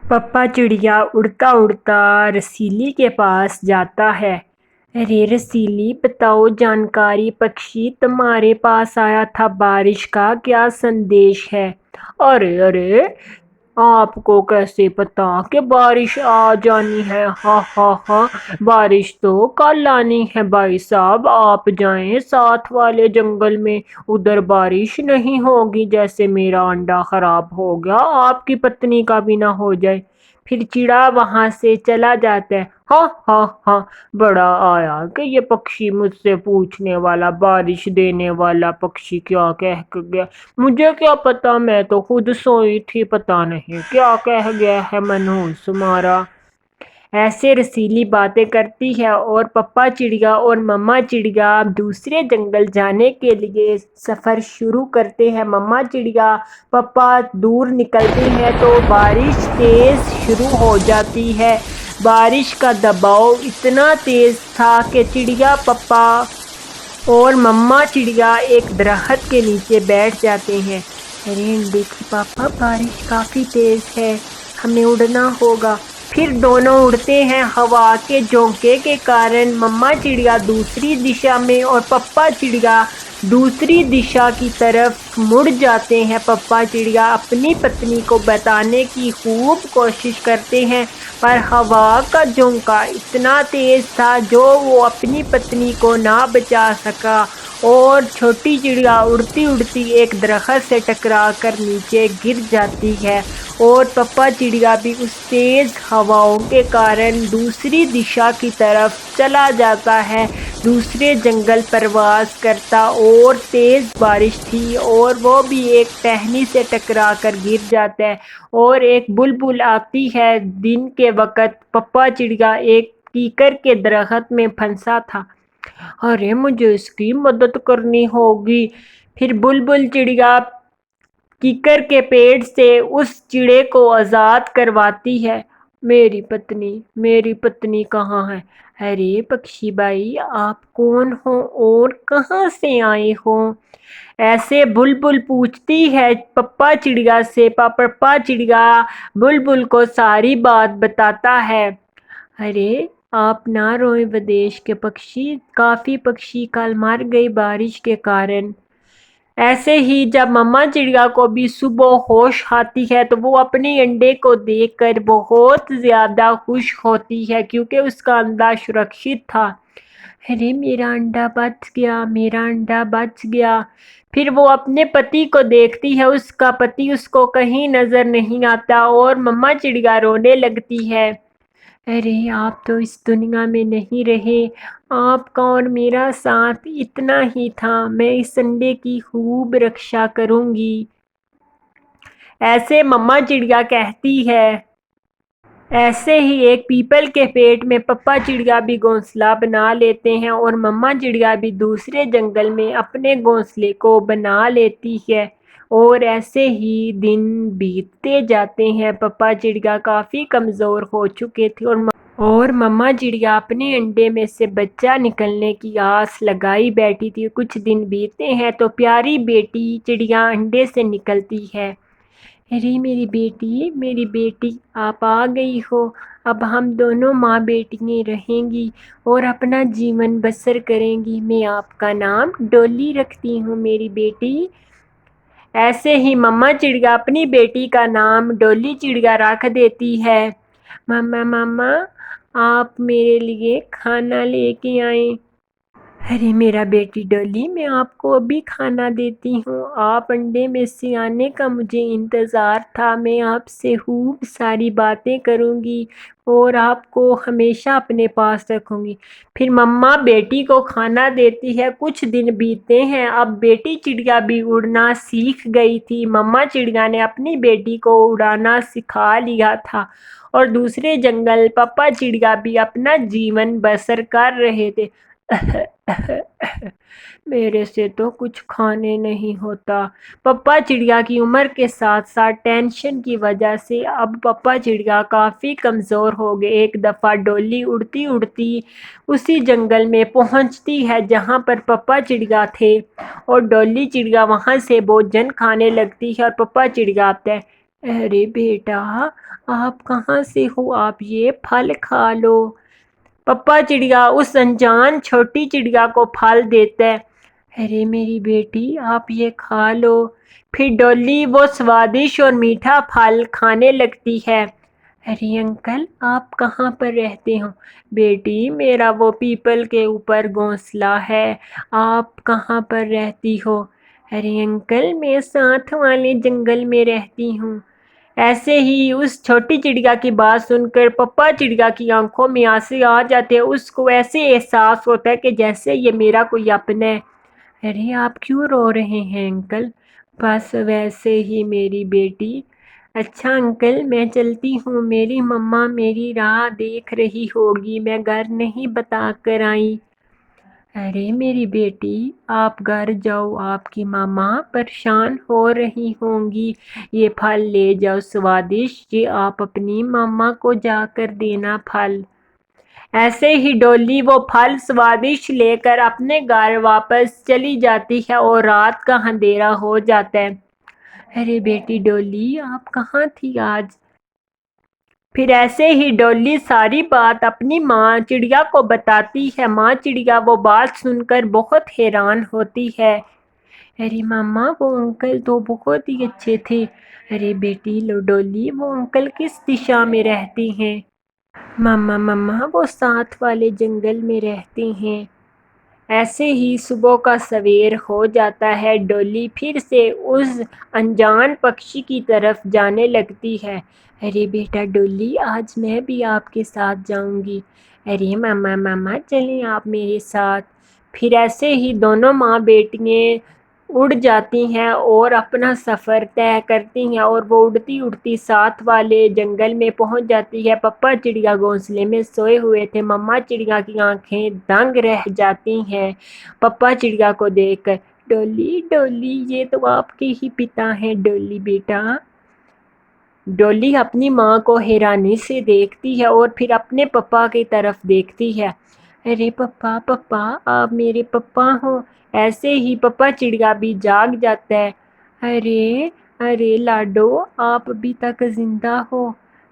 پپا چڑیا اڑتا اڑتا رسیلی کے پاس جاتا ہے۔ ارے رسیلی، بتاؤ جانکاری پکشی تمہارے پاس آیا تھا، بارش کا کیا سندیش ہے؟ ارے ارے، آپ کو کیسے پتا کہ بارش آ جانی ہے؟ ہاں ہاں ہاں، بارش تو کل آنی ہے بھائی صاحب، آپ جائیں ساتھ والے جنگل میں، ادھر بارش نہیں ہوگی، جیسے میرا انڈا خراب ہو گیا آپ کی پتنی کا بھی نہ ہو جائے۔ پھر چڑا وہاں سے چلا جاتا ہے۔ ہاں ہاں ہاں، بڑا آیا کہ یہ پکشی مجھ سے پوچھنے والا، بارش دینے والا پکشی کیا کہہ کے گیا، مجھے کیا پتا، میں تو خود سوئی تھی، پتا نہیں کیا کہہ گیا ہے منحوس تمہارا۔ ایسے رسیلی باتیں کرتی ہے اور پپا چڑیا اور مما چڑیا دوسرے جنگل جانے کے لیے سفر شروع کرتے ہیں۔ مما چڑیا پپا دور نکلتے ہیں تو بارش تیز شروع ہو جاتی ہے۔ بارش کا دباؤ اتنا تیز تھا کہ چڑیا پپا اور مما چڑیا ایک درخت کے نیچے بیٹھ جاتے ہیں۔ ارے دیکھیے پاپا، بارش کافی تیز ہے، ہمیں اڑنا ہوگا۔ پھر دونوں اڑتے ہیں۔ ہوا کے جھونکے کے کارن مما چڑیا دوسری دشا میں اور پپا چڑیا دوسری دشا کی طرف مڑ جاتے ہیں۔ پپا چڑیا اپنی پتنی کو بتانے کی خوب کوشش کرتے ہیں، پر ہوا کا جھونکا اتنا تیز تھا جو وہ اپنی پتنی کو نہ بچا سکا اور چھوٹی چڑیا اڑتی اڑتی ایک درخت سے ٹکرا کر نیچے گر جاتی ہے اور پپا چڑیا بھی اس تیز ہواؤں کے کارن دوسری دشا کی طرف چلا جاتا ہے۔ دوسرے جنگل پرواز کرتا اور تیز بارش تھی اور وہ بھی ایک ٹہنی سے ٹکرا کر گر جاتا ہے اور ایک بلبل آتی ہے۔ دن کے وقت پپا چڑیا ایک کیکر کے درخت میں پھنسا تھا۔ ارے مجھے اس کی مدد کرنی ہوگی۔ پھر بلبل چڑیا کیکر کے پیڑ سے اس چڑے کو آزاد کرواتی ہے۔ میری پتنی کہاں ہے؟ ارے پکشی بھائی، آپ کون ہو اور کہاں سے آئے ہو؟ ایسے بلبل پوچھتی ہے پپا چڑیا سے۔ پپا چڑیا بلبل کو ساری بات بتاتا ہے۔ ارے آپ نہ روئیں ودیش کے پکشی، کافی پکشی کل مر گئے بارش کے کارن۔ ایسے ہی جب مما چڑیا کو بھی صبح ہوش آتی ہے تو وہ اپنے انڈے کو دیکھ کر بہت زیادہ خوش ہوتی ہے کیونکہ اس کا انڈا سرکشت تھا۔ ارے میرا انڈا بچ گیا، میرا انڈا بچ گیا۔ پھر وہ اپنے پتی کو دیکھتی ہے، اس کا پتی اس کو کہیں نظر نہیں آتا اور مما چڑیا رونے لگتی ہے۔ ارے آپ تو اس دنیا میں نہیں رہے، آپ کا اور میرا ساتھ اتنا ہی تھا، میں اس انڈے کی خوب رکشا کروں گی۔ ایسے مما چڑیا کہتی ہے۔ ایسے ہی ایک پیپل کے پیڑ میں پپا چڑیا بھی گھونسلہ بنا لیتے ہیں اور مما چڑیا بھی دوسرے جنگل میں اپنے گھونسلے کو بنا لیتی ہے اور ایسے ہی دن بیتتے جاتے ہیں۔ پپا چڑیا کافی کمزور ہو چکے تھے اور مما چڑیا اپنے انڈے میں سے بچہ نکلنے کی آس لگائی بیٹھی تھی۔ کچھ دن بیتتے ہیں تو پیاری بیٹی چڑیا انڈے سے نکلتی ہے۔ ارے میری بیٹی آپ آ گئی ہو، اب ہم دونوں ماں بیٹیاں رہیں گی اور اپنا جیون بسر کریں گی، میں آپ کا نام ڈولی رکھتی ہوں میری بیٹی۔ ایسے ہی مما چڑیا اپنی بیٹی کا نام ڈولی چڑیا رکھ دیتی ہے۔ مما آپ میرے لیے کھانا لے کے آئیں۔ ارے میرا بیٹی ڈولی، میں آپ کو ابھی کھانا دیتی ہوں، آپ انڈے میں سے آنے کا مجھے انتظار تھا، میں آپ سے خوب ساری باتیں کروں گی اور آپ کو ہمیشہ اپنے پاس رکھوں گی۔ پھر مما بیٹی کو کھانا دیتی ہے۔ کچھ دن بیتتے ہیں، اب بیٹی چڑیا بھی اڑنا سیکھ گئی تھی۔ مما چڑیا نے اپنی بیٹی کو اڑانا سکھا لیا تھا اور دوسرے جنگل پپا چڑیا بھی اپنا جیون بسر کر رہے تھے۔ میرے سے تو کچھ کھانے نہیں ہوتا۔ پپا چڑیا کی عمر کے ساتھ ساتھ ٹینشن کی وجہ سے اب پپا چڑیا کافی کمزور ہو گئے۔ ایک دفعہ ڈولی اڑتی اڑتی اسی جنگل میں پہنچتی ہے جہاں پر پپا چڑیا تھے اور ڈولی چڑیا وہاں سے بھوجن کھانے لگتی ہے اور پپا چڑیا آتا ہے۔ ارے بیٹا، آپ کہاں سے ہو؟ آپ یہ پھل کھا لو۔ پپا چڑیا اس انجان چھوٹی چڑیا کو پھل دیتا ہے۔ ارے میری بیٹی، آپ یہ کھا لو۔ پھر ڈولی وہ سوادش اور میٹھا پھل کھانے لگتی ہے۔ ارے انکل، آپ کہاں پر رہتے ہو؟ بیٹی، میرا وہ پیپل کے اوپر گھونسلہ ہے۔ آپ کہاں پر رہتی ہو؟ ارے انکل، میں ساتھ والے جنگل میں رہتی ہوں۔ ایسے ہی اس چھوٹی چڑیا کی بات سن کر پپا چڑیا کی آنکھوں میں آنسو آ جاتے ہیں۔ اس کو ایسے احساس ہوتا ہے کہ جیسے یہ میرا کوئی اپنا ہے۔ ارے آپ کیوں رو رہے ہیں انکل؟ بس ویسے ہی میری بیٹی۔ اچھا انکل، میں چلتی ہوں، میری مما میری راہ دیکھ رہی ہوگی، میں گھر نہیں بتا کر آئی۔ ارے میری بیٹی، آپ گھر جاؤ، آپ کی ماما پریشان ہو رہی ہوں گی۔ یہ پھل لے جاؤ سوادش، یہ آپ اپنی ماما کو جا کر دینا پھل۔ ایسے ہی ڈولی وہ پھل سوادش لے کر اپنے گھر واپس چلی جاتی ہے اور رات کا اندھیرا ہو جاتا ہے۔ ارے بیٹی ڈولی، آپ کہاں تھی آج؟ پھر ایسے ہی ڈولی ساری بات اپنی ماں چڑیا کو بتاتی ہے۔ ماں چڑیا وہ بات سن کر بہت حیران ہوتی ہے۔ ارے ماما، وہ انکل تو بہت ہی اچھے تھے۔ ارے بیٹی ڈولی، وہ انکل کس دشا میں رہتے ہیں؟ ماما وہ ساتھ والے جنگل میں رہتے ہیں۔ ایسے ہی صبح کا سویر ہو جاتا ہے۔ ڈولی پھر سے اس انجان پکشی کی طرف جانے لگتی ہے۔ ارے بیٹا ڈولی، آج میں بھی آپ کے ساتھ جاؤں گی۔ ارے ماما چلیں آپ میرے ساتھ۔ پھر ایسے ہی دونوں ماں بیٹیاں اڑ جاتی ہیں اور اپنا سفر طے کرتی ہیں، اور وہ اڑتی اڑتی ساتھ والے جنگل میں پہنچ جاتی ہے۔ پپا چڑیا گھونسلے میں سوئے ہوئے تھے۔ مما چڑیا کی آنکھیں دنگ رہ جاتی ہیں پپا چڑیا کو دیکھ کر۔ ڈولی، یہ تو آپ کے ہی پتا ہیں۔ ڈولی بیٹا۔ ڈولی اپنی ماں کو حیرانی سے دیکھتی ہے اور پھر اپنے پپا کی طرف دیکھتی ہے۔ ارے پپا، آپ میرے پپا ہو۔ ایسے ہی پپا چڑیا بھی جاگ جاتا ہے۔ ارے لاڈو، آپ ابھی تک زندہ ہو؟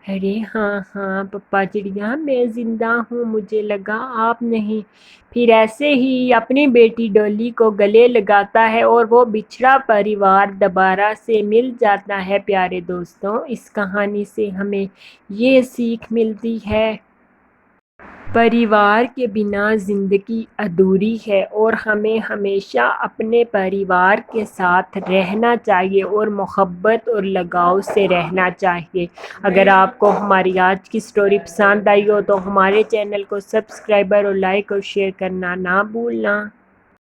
ارے ہاں پپا چڑیا، میں زندہ ہوں، مجھے لگا آپ نہیں۔ پھر ایسے ہی اپنی بیٹی ڈولی کو گلے لگاتا ہے اور وہ بچھڑا پریوار دوبارہ سے مل جاتا ہے۔ پیارے دوستوں، اس کہانی سے ہمیں یہ سیکھ ملتی ہے، پریوار کے بنا زندگی ادھوری ہے اور ہمیں ہمیشہ اپنے پریوار کے ساتھ رہنا چاہیے اور محبت اور لگاؤ سے رہنا چاہیے۔ اگر آپ کو ہماری آج کی سٹوری پسند آئی ہو تو ہمارے چینل کو سبسکرائب اور لائک اور شیئر کرنا نہ بھولنا۔